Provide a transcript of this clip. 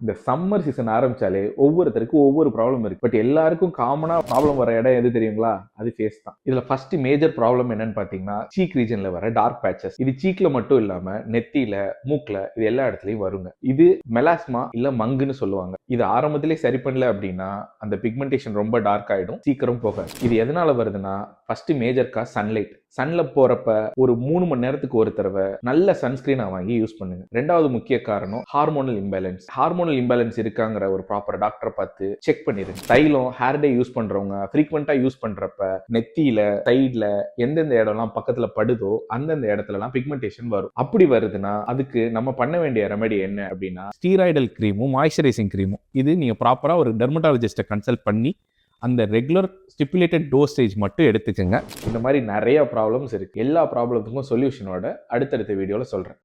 இந்த summer season ஆரம்பிச்சாலே ஒவ்வொருத்தருக்கும் ஒவ்வொரு ப்ராப்ளம் இருக்கு. பட் எல்லாருக்கும் காமனா ப்ராப்ளம் வர இடம் எது தெரியுங்களா? அது ஃபேஸ் தான். இதுல ஃபர்ஸ்ட் மேஜர் ப்ராப்ளம் என்னன்னு பாத்தீங்கன்னா சீக் ரீஜன்ல வர டார்க் பேச்சஸ். இது சீக்ல மட்டும் இல்லாம நெத்தியில, மூக்குல, இது எல்லா இடத்துலயும் வருங்க. இது மெலாஸ்மா இல்ல மங்குன்னு சொல்லுவாங்க. இது ஆரம்பத்திலே சரி பண்ணல அப்படின்னா அந்த பிக்மெண்டேஷன் ரொம்ப டார்க் ஆயிடும், சீக்கிரம் போகாது. இது எதனால வருதுன்னா ஃபர்ஸ்ட் மேஜர் காஸ் சன்லைட். சன்ல போறப்ப ஒரு 3 மணி நேரத்துக்கு ஒரு தடவை நல்ல சன்ஸ்கிரீனை வாங்கி யூஸ் பண்ணுங்க. ரெண்டாவது முக்கிய காரணம் ஹார்மோனல் இம்பேலன்ஸ். ஹார்மோனல் இம்பேலன்ஸ் இருக்காங்கிற ஒரு ப்ராப்பர் டாக்டரை பார்த்து செக் பண்ணிருங்க. தைலம் ஹேர் டே யூஸ் பண்றவங்க ஃப்ரீக்வெண்டா யூஸ் பண்றப்ப நெத்தியில, சைட்ல எந்தெந்த இடம்லாம் பக்கத்துல படுதோ அந்தந்த இடத்துலலாம் பிக்மெண்டேஷன் வரும். அப்படி வருதுன்னா அதுக்கு நம்ம பண்ண வேண்டிய ரெமெடி என்ன அப்படின்னா ஸ்டீராய்டல் கிரீமும் மாய்ஸ்சரைசிங் கிரீமும். இது நீங்க ப்ராப்பரா ஒரு டெர்மட்டாலஜிஸ்ட்டை கன்சல்ட் பண்ணி அந்த ரெகுலர் ஸ்டிப்புலேட்டட் டோசேஜ் மட்டும் எடுத்துக்கங்க. இந்த மாதிரி நிறைய ப்ராப்ளம்ஸ் இருக்கு. எல்லா ப்ராப்ளத்துக்கும் சொல்யூஷனோட அடுத்தடுத்த வீடியோவில் சொல்கிறேன்.